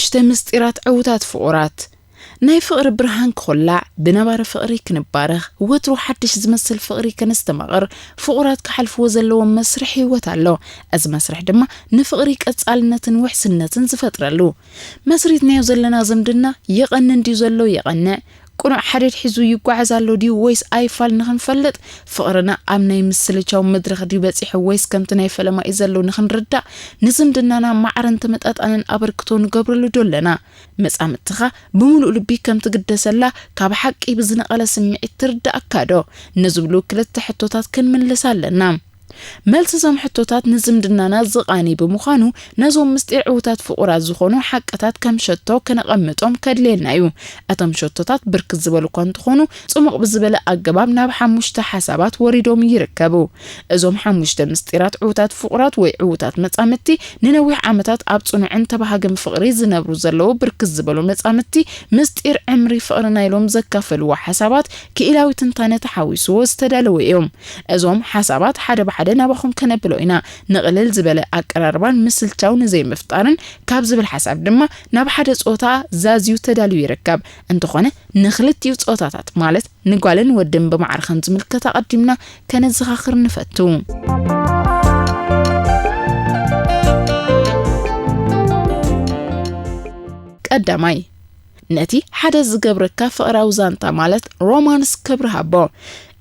5 ምስጢራት ዕውታት ፍቁራት ናይ ፍቅሪ ብርሃን ክخلع ብነባረ ፍቅሪ ክንባረኽ ወትሩ ሓድሽ ዝመስል ፍቅሪ ከንስተማቕር ፍቁራት ክሓልፍዎ ዘለዎ መስርሕ ህይወት ኣሎ እዚ መስርሕ ድማ ንፍቅሪ ቀጻልነትን ውሕስነትን ዝፈጥረሉ መስሪትናዮ ዘለና ዝምድና የቐን እንዲ ዘሎ የቐንዕ ቁኑዕ ሓደድ ሒዙ ይጓዓዝ ኣሎ ዲ ወይስ ኣይፋል ንኽንፈልጥ ፍቅርና ኣብ ናይ ምስልቻው መድረኽ ዲ በፂሕ ወይስ ከምቲ ናይ ፈለማ ይዘሎ ንኽንርዳእ ንዝምድናና ማዕረን ተመጣጣንን ኣበርክቶ ንገብረሉ ዶለና መጻምትኻ ብሙሉእ ልቢ ከም ትግደሰላ ካብ ሓቂ ብዝነቐለ ስምዒት ትርዳእካ ዶ ንዝብሉ ክልተ ሕቶታት ክንምልስ ኣለና መልስዞም ሕቶታት ንዝምድናና ዝቃኒ ብምዃኑ ነዞም ምስጢር ዕውታት ፍቁራት ዝኾኑ ሓቀታት ከም ሸቶ ከነቐምጦም ከድልየልናዩ ኣቶም ሸቶታት ብርክት ዝበሉ እንትኾኑ ጽሙቕ ብዝበለ ኣገባብ ናብ 5 ሓሳባት ወሪዶም ይርከቡ እዞም 5 ምስጢራት ዕውታት ፍቁራት ወይ ዕውታት መጻምቲ ንነዊሕ ዓመታት ኣብ ጽኑዕን ተባሃገም ፍቅሪ ዝነብሩ ዘለዉ ብርክት ዝበሉ መጻምቲ ምስጢር ዕምሪ ፍቅርና ኢሎም ዘካፈልዎ ሓሳባት ክኢላዊ ትንታነ ተሓዊስዎ ዝተዳለወ እዮም እዞም ሓሳባት ሓደ ብሓደ ናባኹም ከነብሎ ኢና ንቕልል ዝበለ ኣቀራርባን ምስልቻውን ዘይምፍጣርን ካብ ዝብል ሓሳብ ድማ ናብ ሓደ ጾታ ዛዝዩ ተዳልዩ ይርከብ እንተኾነ ንኽልቲዩ ጾታታት ማለት ንጓልን ወድን በማዕርኸን ዝምልከታ ቀዲምና ከነዘኻኽር ንፈቱ ቀዳማይ ነቲ ሓደ ዝገብረካ ፍቅራዊ ዛንታ ማለት ሮማንስ ክብርሃቦ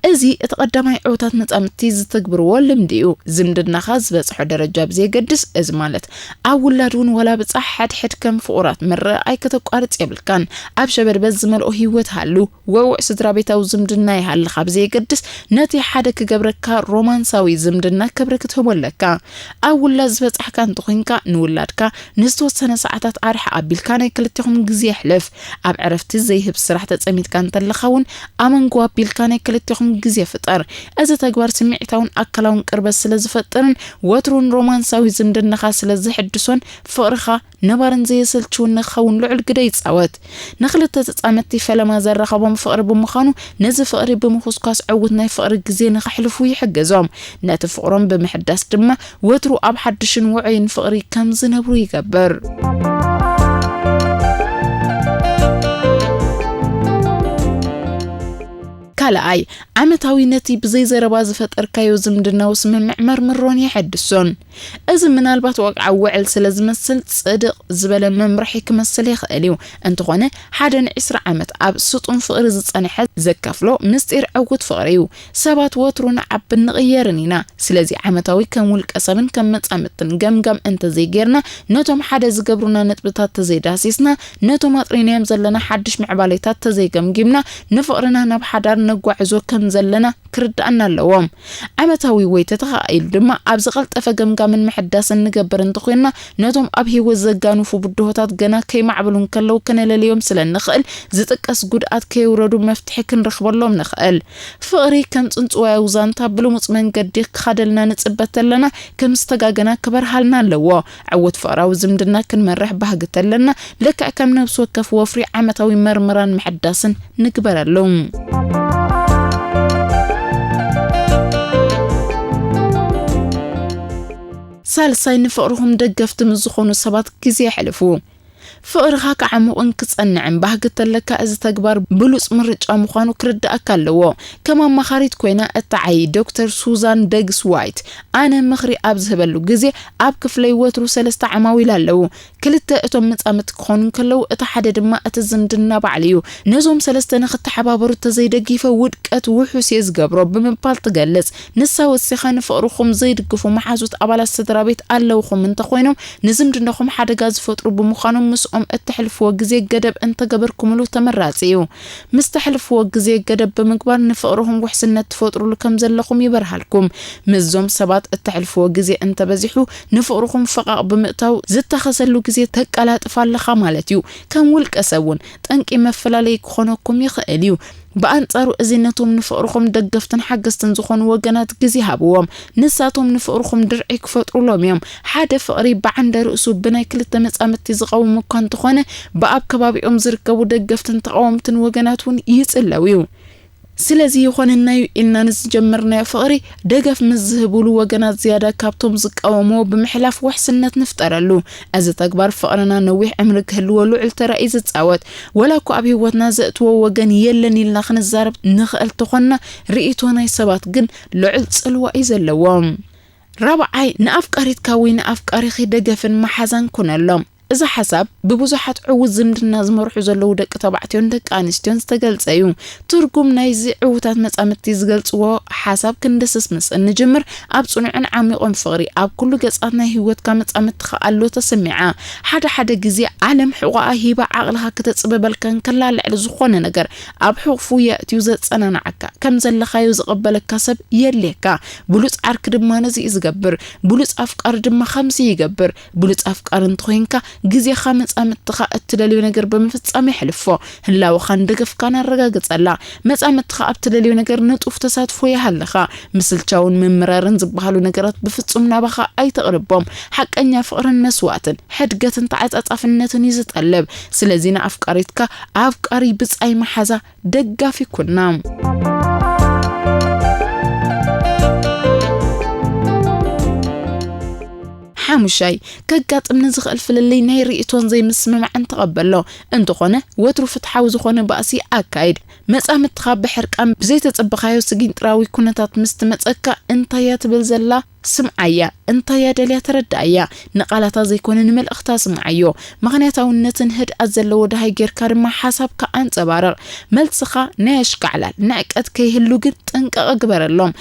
እዚ እተቀዳማይ ዕውታት መጻምቲ ዝተግብርዎ ልምዲኡ ዝምድናኻ ዝበጽሖ ደረጃ ብዘይገድስ እዚ ማለት ኣብ ውላድውን ወላ ብጻሕ ሓድሕድ ከም ፍቁራት ምርኣይ ከተቋርጽ የብልካን ኣብ ሸበርበዝ ዝመልኦ ህይወት ሃሉ ወውዕ ስድራ ቤታዊ ዝምድና ይሃልኻ ብዘይገድስ ነቲ ሓደ ክገብረካ ሮማንሳዊ ዝምድና ክብሪ ክትህቦለካ ኣብ ውላድ ዝበጽሕካ እንትኾንካ ንውላድካ ንዝተወሰነ ሰዓታት ኣርሕ ኣቢልካ ናይ ክልቲኹም ግዜ ይሕልፍ ኣብ ዕረፍቲ ዘይህብ ስራሕ ተጸሚትካ እንተለኻውን ኣመንጎ ኣቢልካ ናይ ክልቲኹም ግዜ ፍጠር እዚ ተግባር ስምዒታውን ኣካላውን ቅርበት ስለ ዝፈጥርን ወትሩን ሮማንሳዊ ዝምድናኻ ስለ ዝሕድሶን ፍቅርኻ ነባርን ዘይሰልችውን ንኸውን ልዑል ግደ ይጻወት ንኽልተ ተጻመቲ ፈለማ ዘረኸቦም ፍቅሪ ብምዃኑ ነዚ ፍቅሪ ብምኹስኳስ ዕውት ናይ ፍቅሪ ግዜ ንኽሕልፉ ይሕገዞም ነቲ ፍቅሮም ብምሕዳስ ድማ ወትሩ ኣብ ሓድሽን ውዑይን ፍቅሪ ከም ዝነብሩ ይገብር ካልኣይ ዓመታዊ ነቲ ብዘይ ዘረባ ዝፈጠርካዮ ዝምድናው ስምምዕ መርምሮን ይሕድሶን እዚ ምናልባት ወቅዓ ውዕል ስለ ዝመስል ጽድቕ ዝበለ መምርሒ ክመስል ይኽእል እዩ እንተኾነ ሓደ ን20 ዓመት ኣብ ስጡን ፍቅሪ ዝጸንሐ ዘካፍሎ ምስጢር ዕውት ፍቅሪ እዩ ሰባት ወትሩን ዓብ ንቕየርን ኢና ስለዚ ዓመታዊ ከም ውልቀ ሰብን ከም መጻምትን ገምጋም እንተዘይጌርና ነቶም ሓደ ዝገብሩና ነጥብታት ተዘይዳሲስና ነቶም ኣጥሪናዮም ዘለና ሓድሽ ምዕባለታት ተዘይገምጊምና ንፍቅርና ናብ ሓዳር ነጓዕዞ ከም ዘለና ክርዳእና ኣለዎም ዓመታዊ ወይ ተተኻኢሉ ድማ ኣብ ዝቐልጠፈ ገምጋምን ምሕዳስን ንገብር እንትኾንና ነቶም ኣብ ህይወት ዘጋኑፉ ብድሆታት ገና ከይማዕብሉን ከለው ከነለልዮም ስለንኽእል ዝጥቀስ ጉድኣት ከይውረዱ መፍትሒ ክንረኽበሎም ንኽእል ፍቅሪ ከም ጽንጽዋያዊ ዛንታ ብልሙጽ መንገዲ ክኻደልና ንጽበት ኣለና ከም ዝተጋገና ክበርሃልና ኣለዎ ዕውት ፍቅራዊ ዝምድና ክንመርሕ ባህግት ኣለና ልክዕ ከም ነብስ ወከፍ ወፍሪ ዓመታዊ መርምራን ምሕዳስን ንግበረሎም ሳልሳይ ንፍቅርኩም ደገፍቲ ምዝኾኑ ሰባት ግዜ ይሕልፉ ፍቅርኻ ከዓምቕን ክጸንዕን ባህግት ለካ እዚ ተግባር ብሉጽ ምርጫ ምዃኑ ክርዳእካ ኣለዎ ከም ኣማኻሪት ኮይና እተዓይ ዶክተር ሱዛን ደግስ ዋይት ኣነ ምኽሪ ኣብ ዝህበሉ ግዜ ኣብ ክፍለይ ወትሩ 3 ዓማዊል ኣለዉ ክልተ እቶም መጻምት ክኾኑ ከለው እቲ ሓደ ድማ እቲ ዝምድና ባዕል እዩ ነዞም 3 ንኽተሓባበሩ ተዘይደጊፈ ውድቀት ውሑስ ዝገብሮ ብምባል ትገልጽ ንሳ ወሲኻ ንፍቅርኩም ዘይድግፉ መሓዙት ኣባላት ስድራ ቤት ኣለውኹም እንተኾይኖም ንዝምድናኹም ሓደጋ ዝፈጥሩ ብምዃኖም ምስኦም እትሕልፍዎ ግዜ ገደብ እንተገበርኩምሉ ተመራጺ እዩ ምስተሕልፍዎ ግዜ ገደብ ብምግባር ንፍቅርኩም ውሕስነት ትፈጥሩሉ ከም ዘለኹም ይበርሃልኩም ምዞም ሰባት እትሕልፍዎ ግዜ እንተበዚሑ ንፍቅርኩም ፍቓቕ ብምእታው ዝተኸሰሉ ግዜ ተቀላጥፋለኻ ማለት እዩ ከም ውልቀ ሰውን ጠንቂ መፈላለይ ክኾነኩም ይኽእል እዩ በአንጻሩ እዚነቶም ንፍቅርኩም ደገፍትን ሓገዝትን ዝኾኑ ወገናት ግዜ ሃብዎም ንሳቶም ንፍቅርኩም ድርዒ ክፈጥሩሎም እዮም ሓደ ፍቅሪ በዓንደ ርእሱ ብናይ ክልተ መጻምቲ ዝቃወሙ እኳ እንተኾነ በኣብ ከባቢኦም ዝርከቡ ደገፍትን ተቃወምትን ወገናት እውን ይጽለዉ እዩ ስለዚህ ይኾንናዩ ኢልና ንዝጀመርና ፍቕሪ ደገፍ ምዝህብሉ ወገናት ዝያዳ ካብቶም ዝቃወሞ ብምሕላፍ ውሕስነት ንፍጠረሉ እዚ ተግባር ፍቕርና ነዊሕ ዕምሪ ክህልዎ ልዑል ተራእይ ዝጻወት ወላኩ ኣብ ህይወትና ዘእትዎ ወገን የለን ኢልና ክንዛረብ ንኽእል ተኾና ርእይቶ ናይ ሰባት ግን ልዑል ጽልዋ'i ዘለዎም رابعاي نأفكاريتك وين أفكاريخي دقفن محزن كونلهم إذا حسب ببوزحات عوض زمدنا زمرحو زلو دك تبعتيون دك آنستيون استقلت أيوم ترقم نايزي عوتات مسامتي زقلت و حسب كندسس مس النجمر أبصنع عن عميق فغري أب كل قصاتنا هيوت كامت أمت خالو تسمعا حدا جزي عالم حقوقها هيبا عقلها كتتصبب الكن كلا لعلزخون نجر أب حقفو يأتيو زت أنا نعكا كم زلخايو زقبلك كسب يليكا بلوس عرك دما نزي إزقبر بلوس أفكار دما خمسي يقبر بلوس أفكار انتخينكا جزي خامس أمتخا التلاليو نجر بمفتسامي حلفو هلا وخان دقف كان الرقاقت ألا مس أمتخا التلاليو نجر نتوف تصادفو يهلخا مثل تشاون من مرارن زبهالو نجرات بفتسومنا بخا أي تقربهم حق أن يفقرن مسواتن حدقة تعت أطفنتن يزتقلب سلازينا أفكاريتك أفكاري بس أي محازة دقا في كنام حامشاي كقاط من زخل فللي ناي ريتون زي مسمع عن تقبله انت خونه وترو فتحاو زخونه باسي اكايد مصام تخاب حرقام بزي تصبخايو سجين طراوي كونتات مستمصكا انت يا تبل زلا سمعيا انت يا دليا تردايا نقالتا زي كون نمل اختا سمعيو مغنيتاونتن هد ازلو ودهاي غيركا دما حسابكا انصبارر ملصخا ناش كعلال نعقت كيهلو ግን ጥንቀቅ ግበረሎም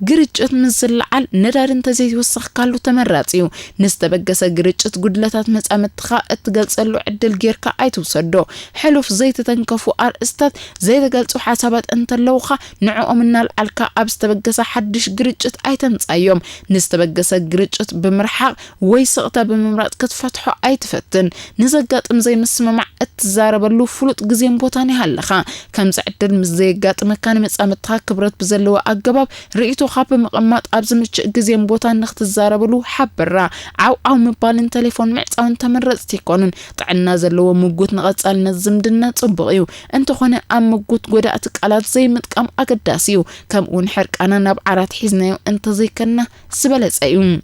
ግርጭት ምዝልዓል ነዳር እንተ ዘይወስኽ ካሉ ተመራጺው ንስተበገሰ ግርጭት ጉድለታት መጻመትኻ እትገልጸሉ ዕድል ጌርካ አይትውሰዶ ሕሉፍ ዘይተተንከፉ አርእስታት ዘይተገልጹ ሓሳባት እንተለውኻ ንዕኦምናል አልካ ኣብስተበገሰ ሓድሽ ግርጭት አይተምጻዮም ንስተበገሰ ግርጭት ብምርሓቅ ወይ ስቕታ ብምምራጥ ክትፈትሖ አይትፈትን ንዘጋጥም ዘይመስማማዕ እትዛረበሉ ፍሉጥ ግዜን ቦታን ይሃለኻ ከምዚ ዕድል ምስ ዘይጋጥመካ ንመጻመትኻ ክብረት بزلوا أجباب رئيتو خاب مقامات أبزمش جزيم بوتان نخت الزاربلو حبرا أو مبالين تليفون معتاون تمرز تيكونن طعنا زلوا موجود نغتسال نزمدنا تصبغيو انتو خونه أم موجود قداتك على زي متكام أقداسيو كم ونحرك أنا نبعرات حزنايو انت زي كنا سبلت أيوم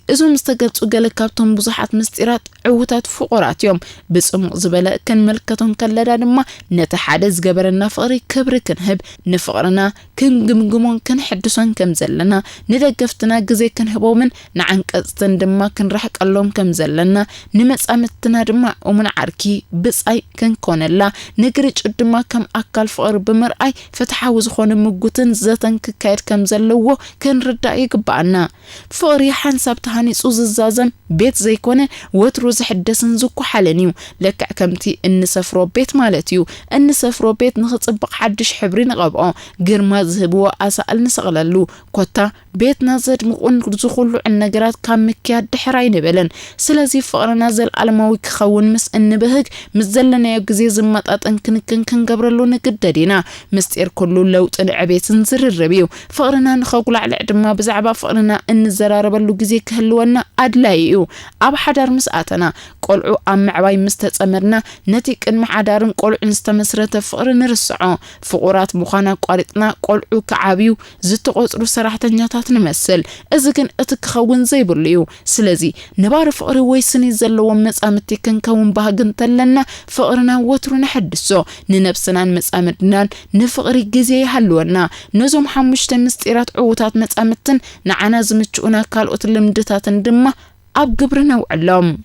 إذا مستقلت وقال كابتن بزحات مستيرات عوتات فقرات يوم بس زبلاء كان ملكتهم كلا لما نتحدث جبرنا فقري كبر كنهب نفقرنا كن جمجمون كن حدثون كم زلنا ندقفتنا جزي كنهبو من نعنك استندما كن رحك اللهم كم زلنا نمس أمتنا دما ومن عركي بس أي كن كون الله نجرج دما كم أكل فقر بمرأي فتحوز خون مجوتن زتن كاير كم زلوه كن رداء يقبعنا فقري حنسب تهاني صوز الزازم بيت زي كونه وتروز حدسن زكو حالنيو لك كمتي ان سفرو بيت مالتيو ان سفرو بيت نخصبق حدش حبري نقبقو غير ما ذهبوا اسال نسقللو كوتا بيت نازد مقون زخلو النجرات كم مكياد دحراي نبلن سلازي فقرنا زل علماوي كخون مس انبهج مزلنا يا غزي زمطاطن كن غبرلو نقددينا مستير كله لوط العبيتن زرربيو فقرنا نخوقل على عدما بزعبا فقرنا ان زراربلو غزي كهلونا ادلايو اب حدار مساتنا قلعو ام معواي مستصمرنا نتيق ان محدارن قلعو نستمسرته فقر نرسعو فقرات مخانا قارطنا قلعو كعابيو زتقصرو سراحتنياتات نمسل اذا كن اتكخون زيبليو سلازي نبار فقر ويسني زلو مصامتي كنكون باغنتلنا فقرنا وترو نحدثو ننفسنا مصامدنا نفقري غزي يحلونا نزوم حمشت مستيرات عوتات مصامتن نعنا زمچونا كالوت لمدتاتن دما اب قبرنا وعلام